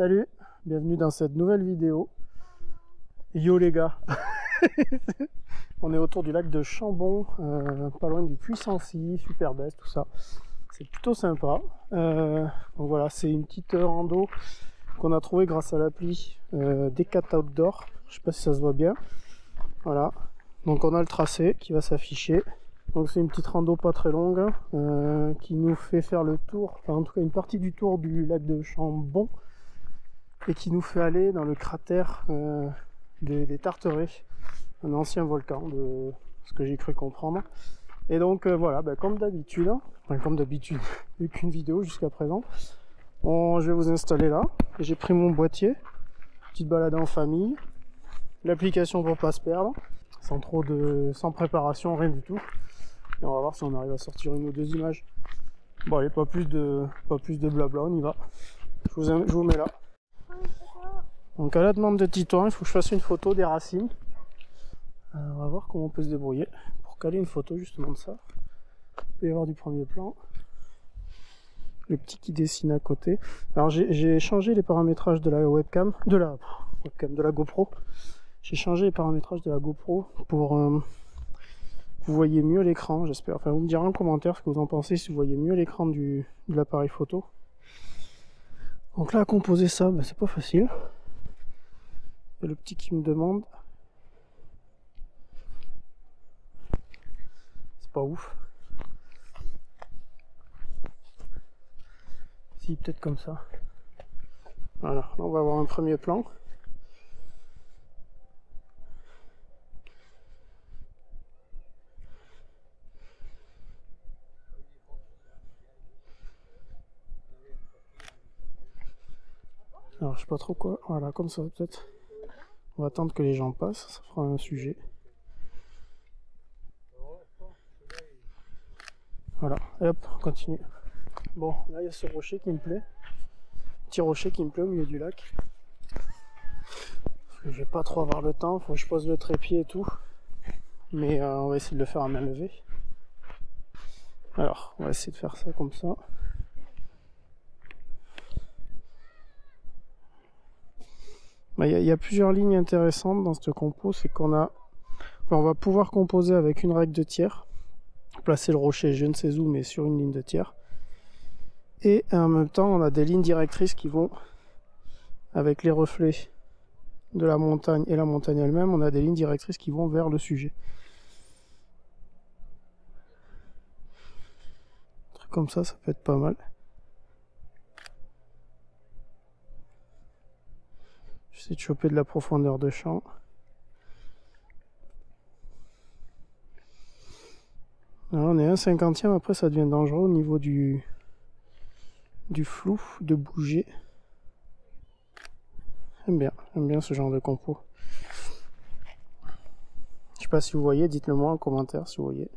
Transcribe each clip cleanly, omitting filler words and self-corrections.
Salut, bienvenue dans cette nouvelle vidéo. Yo les gars. On est autour du lac de Chambon, pas loin du Puy-Sancy, super best, tout ça. C'est plutôt sympa. Donc voilà, c'est une petite rando qu'on a trouvée grâce à l'appli Decat Outdoor. Je sais pas si ça se voit bien. Voilà. Donc on a le tracé qui va s'afficher. Donc c'est une petite rando pas très longue qui nous fait faire le tour, enfin en tout cas une partie du tour du lac de Chambon et qui nous fait aller dans le cratère des Tarterets, un ancien volcan de ce que j'ai cru comprendre. Et donc voilà, comme d'habitude, comme d'habitude, il n'y a qu'une vidéo jusqu'à présent. Je vais vous installer là. J'ai pris mon boîtier, petite balade en famille, l'application pour pas se perdre, sans préparation, rien du tout. Et on va voir si on arrive à sortir une ou deux images. Bon allez, pas plus de blabla, on y va. Je vous mets là. Donc à la demande de Titouan, il faut que je fasse une photo des racines. On va voir comment on peut se débrouiller pour caler une photo justement de ça. Il peut y avoir du premier plan. Le petit qui dessine à côté. Alors j'ai changé les paramétrages de la webcam, de la GoPro. J'ai changé les paramétrages de la GoPro pour vous voyez mieux l'écran, j'espère. Enfin, vous me direz en commentaire ce que vous en pensez, si vous voyez mieux l'écran de l'appareil photo. Donc là, à composer ça, c'est pas facile. Il y a le petit qui me demande. C'est pas ouf. Si, peut-être comme ça. Voilà, là on va avoir un premier plan. Alors je sais pas trop quoi, voilà comme ça peut-être. On va attendre que les gens passent, ça fera un sujet. Voilà, et hop, on continue. Bon, là il y a ce rocher qui me plaît. Petit rocher qui me plaît au milieu du lac. Je vais pas trop avoir le temps, faut que je pose le trépied et tout. Mais on va essayer de le faire à main levée. Alors, on va essayer de faire ça comme ça. Il y a plusieurs lignes intéressantes dans cette compo, c'est qu'on va pouvoir composer avec une règle de tiers, placer le rocher je ne sais où mais sur une ligne de tiers, et en même temps on a des lignes directrices qui vont avec les reflets de la montagne et la montagne elle-même, on a des lignes directrices qui vont vers le sujet. Un truc comme ça peut être pas mal. J'essaie de choper de la profondeur de champ. Alors on est à 1/50e, après ça devient dangereux au niveau du flou, de bouger. J'aime bien ce genre de compo. Je sais pas si vous voyez, dites-le moi en commentaire si vous voyez.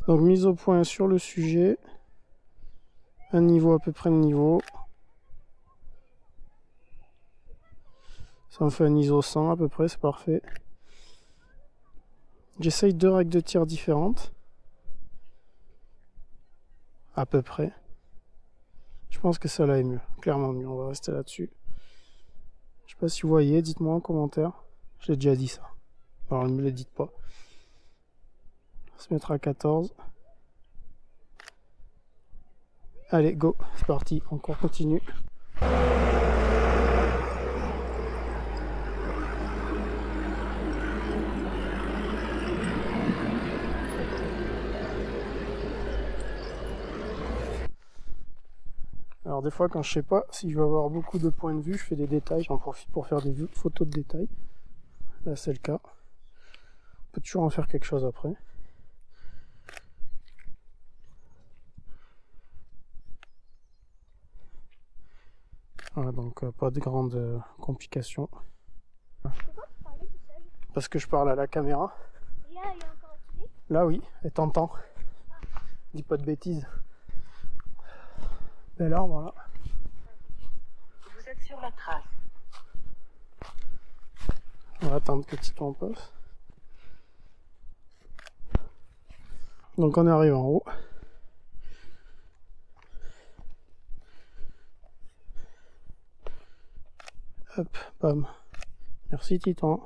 Donc mise au point sur le sujet. Un niveau à peu près de niveau. Ça en fait un ISO 100 à peu près, c'est parfait. J'essaye 2 règles de tir différentes. À peu près. Je pense que ça là est mieux, clairement mieux, on va rester là-dessus. Je sais pas si vous voyez, dites-moi en commentaire. J'ai déjà dit ça. Alors ne me le dites pas. On va se mettre à 14. Allez, go, c'est parti, encore continue. Alors des fois quand je sais pas si je vais avoir beaucoup de points de vue, je fais des détails, j'en profite pour faire des photos de détails. Là c'est le cas. On peut toujours en faire quelque chose après. Voilà, donc pas de grandes complications. Parce que je parle à la caméra. Là oui, elle t'entend. Dis pas de bêtises. Bel arbre là. Vous êtes sur la trace. On va attendre que Titouan passe. Donc on arrive en haut. Hop, bam. Merci Titan.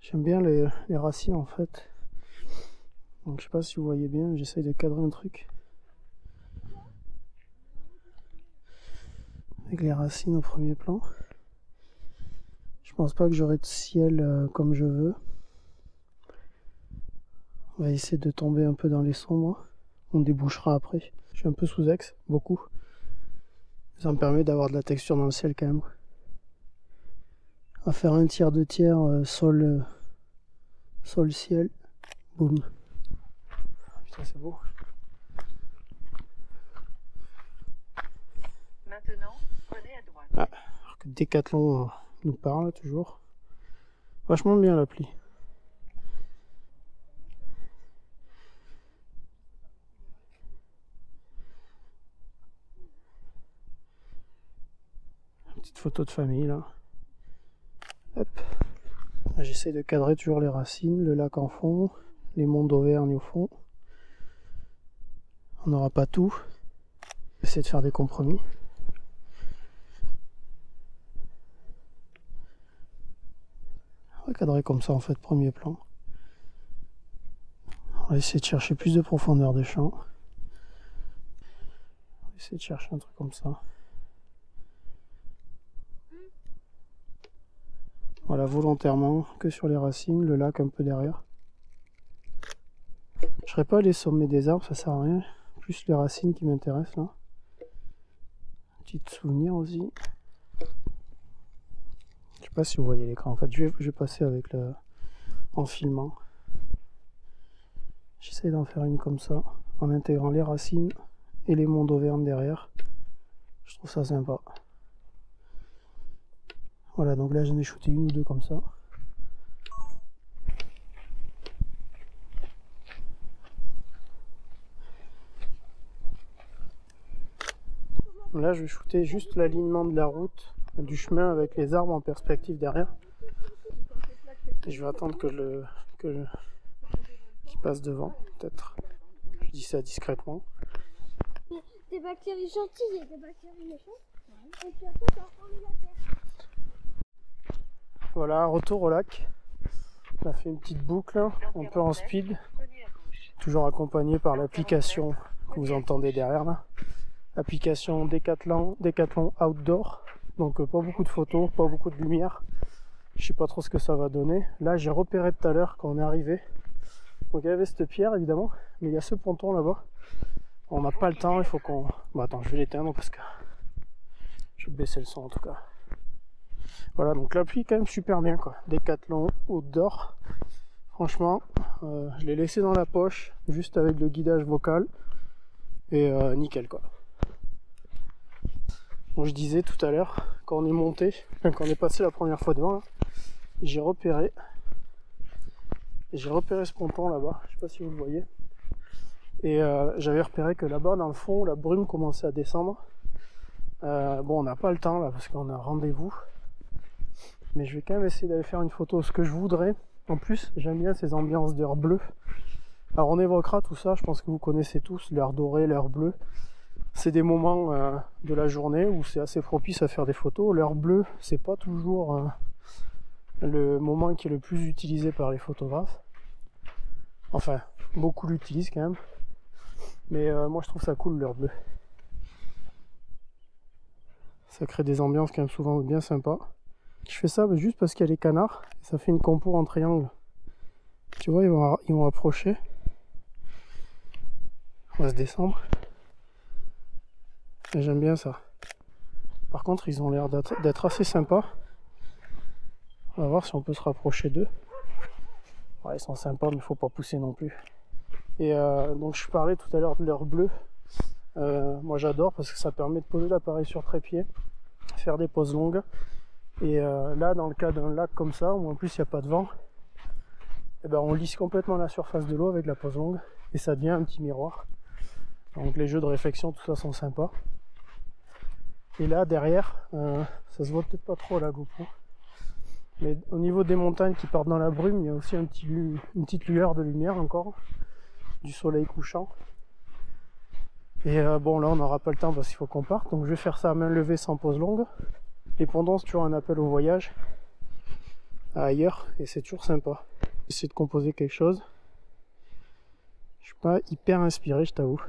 J'aime bien les racines en fait. Donc je sais pas si vous voyez bien, j'essaye de cadrer un truc. Avec les racines au premier plan. Je pense pas que j'aurai de ciel comme je veux. On va essayer de tomber un peu dans les sombres. On débouchera après. Je suis un peu sous axe, beaucoup. Ça me permet d'avoir de la texture dans le ciel quand même. On va faire un tiers, deux tiers, sol, ciel. Boum. Putain, c'est beau. Maintenant, prenez à droite. Ah, alors que Decathlon nous parle toujours. Vachement bien l'appli. Petite photo de famille là. Hop. J'essaie de cadrer toujours les racines, le lac en fond, les monts d'Auvergne au fond. On n'aura pas tout. J'essaie de faire des compromis. On va cadrer comme ça en fait, premier plan. On va essayer de chercher plus de profondeur de champ. On va essayer de chercher un truc comme ça. Voilà, volontairement, que sur les racines, le lac un peu derrière. Je serais pas allé sommets des arbres, ça sert à rien. Plus les racines qui m'intéressent là. Petit souvenir aussi. Je sais pas si vous voyez l'écran. En fait, je vais passer avec le en filmant. J'essaie d'en faire une comme ça, en intégrant les racines et les monts d'Auvergne derrière. Je trouve ça sympa. Voilà, donc là j'en ai shooté une ou deux comme ça. Là je vais shooter juste l'alignement de la route, du chemin avec les arbres en perspective derrière. Et je vais attendre qu'il passe devant, peut-être. Je dis ça discrètement. Des bactéries gentilles et des bactéries méchantes. Et puis après ça reforme la terre. Voilà, retour au lac. On a fait une petite boucle, un peu en speed. Prenez à gauche. Toujours accompagné par l'application que vous entendez derrière là. Application Decathlon Outdoor. Donc pas beaucoup de photos, pas beaucoup de lumière. Je sais pas trop ce que ça va donner. Là j'ai repéré tout à l'heure quand on est arrivé. Donc il y avait cette pierre évidemment, mais il y a ce ponton là-bas. On n'a pas le temps, il faut qu'on... Bon attends, je vais l'éteindre parce que... Je vais baisser le son en tout cas. Voilà, donc l'appli quand même super bien quoi. Decathlon Outdoor. Franchement, je l'ai laissé dans la poche, juste avec le guidage vocal. Et nickel quoi. Bon, je disais tout à l'heure, quand on est monté, quand on est passé la première fois devant, j'ai repéré ce ponton là-bas, je sais pas si vous le voyez. Et j'avais repéré que là-bas dans le fond, la brume commençait à descendre. Bon, on n'a pas le temps là parce qu'on a rendez-vous. Mais je vais quand même essayer d'aller faire une photo. Ce que je voudrais, en plus, j'aime bien ces ambiances d'heure bleue. Alors on évoquera tout ça, je pense que vous connaissez tous, l'heure dorée, l'heure bleue. C'est des moments de la journée où c'est assez propice à faire des photos. L'heure bleue, c'est pas toujours le moment qui est le plus utilisé par les photographes. Enfin, beaucoup l'utilisent quand même. Mais moi je trouve ça cool l'heure bleue. Ça crée des ambiances quand même souvent bien sympas. Je fais ça juste parce qu'il y a les canards. Et ça fait une compo en triangle. Tu vois, ils vont approcher. On va se descendre. Et j'aime bien ça. Par contre, ils ont l'air d'être assez sympas. On va voir si on peut se rapprocher d'eux. Ouais, ils sont sympas, mais il ne faut pas pousser non plus. Et donc, je parlais tout à l'heure de l'heure bleue. Moi, j'adore parce que ça permet de poser l'appareil sur trépied, faire des poses longues. Et là, dans le cas d'un lac comme ça, où en plus il n'y a pas de vent, et ben, on lisse complètement la surface de l'eau avec la pose longue. Et ça devient un petit miroir. Donc les jeux de réflexion, tout ça sont sympas. Et là derrière, ça se voit peut-être pas trop à la GoPro, mais au niveau des montagnes qui partent dans la brume, il y a aussi une petite lueur de lumière encore. du soleil couchant. Et bon, là on n'aura pas le temps parce qu'il faut qu'on parte, donc je vais faire ça à main levée sans pause longue. Et pendant, c'est toujours un appel au voyage à ailleurs, et c'est toujours sympa. Essayer de composer quelque chose. Je suis pas hyper inspiré, je t'avoue.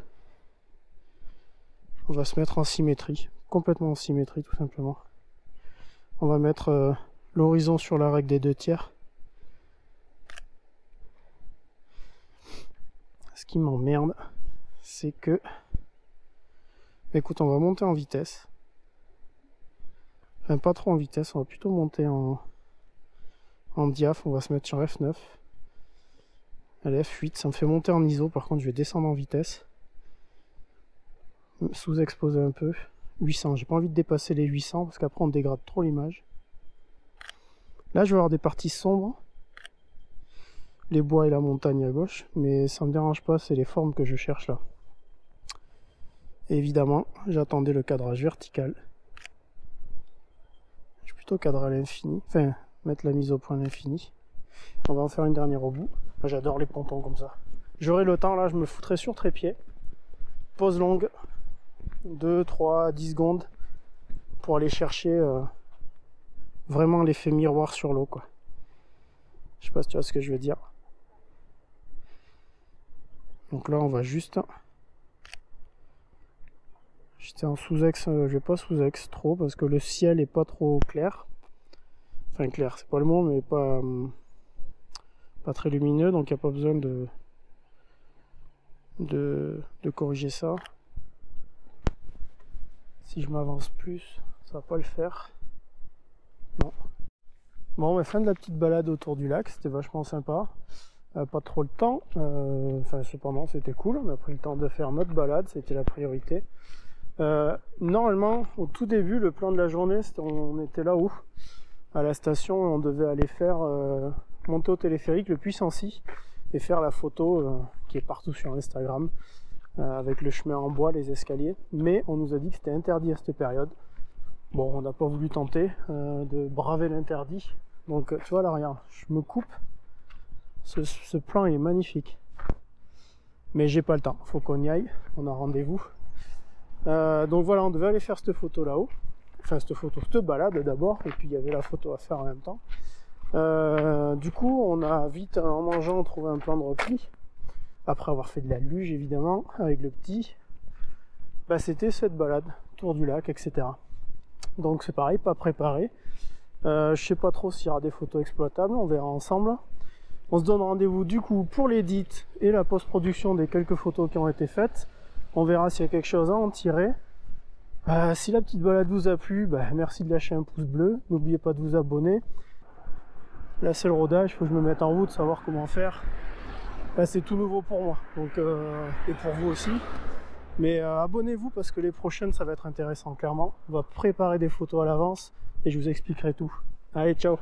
On va se mettre en symétrie, complètement en symétrie tout simplement. On va mettre l'horizon sur la règle des 2/3. Ce qui m'emmerde, c'est que... Écoute, on va monter en vitesse. Enfin, pas trop en vitesse, on va plutôt monter en diaph, on va se mettre sur F9. Allez, F8, ça me fait monter en ISO, par contre je vais descendre en vitesse. Sous-exposer un peu. 800, j'ai pas envie de dépasser les 800 parce qu'après on dégrade trop l'image. Là je vais avoir des parties sombres. Les bois et la montagne à gauche, mais ça me dérange pas, c'est les formes que je cherche là. Et évidemment, j'attendais le cadrage vertical. Je vais plutôt cadrer à l'infini, enfin mettre la mise au point à l'infini. On va en faire une dernière au bout. J'adore les pontons comme ça. J'aurai le temps là, je me foutrai sur trépied. Pause longue, 2, 3, 10 secondes pour aller chercher vraiment l'effet miroir sur l'eau quoi. Je sais pas si tu vois ce que je veux dire. Donc là on va juste... J'étais en sous-ex, je vais pas sous-ex trop parce que le ciel est pas trop clair. Enfin clair, c'est pas le mot, mais pas très lumineux, donc il n'y a pas besoin de corriger ça. Si je m'avance plus, ça va pas le faire. Non. Bon, mais fin de la petite balade autour du lac, c'était vachement sympa. Pas trop le temps, enfin cependant c'était cool, on a pris le temps de faire notre balade, c'était la priorité. Normalement, au tout début, le plan de la journée, on était là-haut, à la station, et on devait aller faire monter au téléphérique le Puy-Sancy et faire la photo qui est partout sur Instagram, avec le chemin en bois, les escaliers, mais on nous a dit que c'était interdit à cette période. Bon, on n'a pas voulu tenter de braver l'interdit, donc tu vois là, regarde, je me coupe. Ce plan est magnifique, mais j'ai pas le temps, faut qu'on y aille, on a rendez-vous. Donc voilà, on devait aller faire cette photo là-haut, enfin cette balade d'abord, et puis il y avait la photo à faire en même temps. Du coup, on a vite, en mangeant, trouvé un plan de repli, après avoir fait de la luge évidemment, avec le petit. Bah, c'était cette balade, tour du lac, etc. Donc c'est pareil, pas préparé. Je sais pas trop s'il y aura des photos exploitables, on verra ensemble. On se donne rendez-vous du coup pour l'édit et la post-production des quelques photos qui ont été faites. On verra s'il y a quelque chose à en tirer. Si la petite balade vous a plu, merci de lâcher un pouce bleu. N'oubliez pas de vous abonner. Là c'est le rodage, il faut que je me mette en route, savoir comment faire. Là c'est tout nouveau pour moi, donc, et pour vous aussi. Mais abonnez-vous parce que les prochaines ça va être intéressant clairement. On va préparer des photos à l'avance et je vous expliquerai tout. Allez, ciao!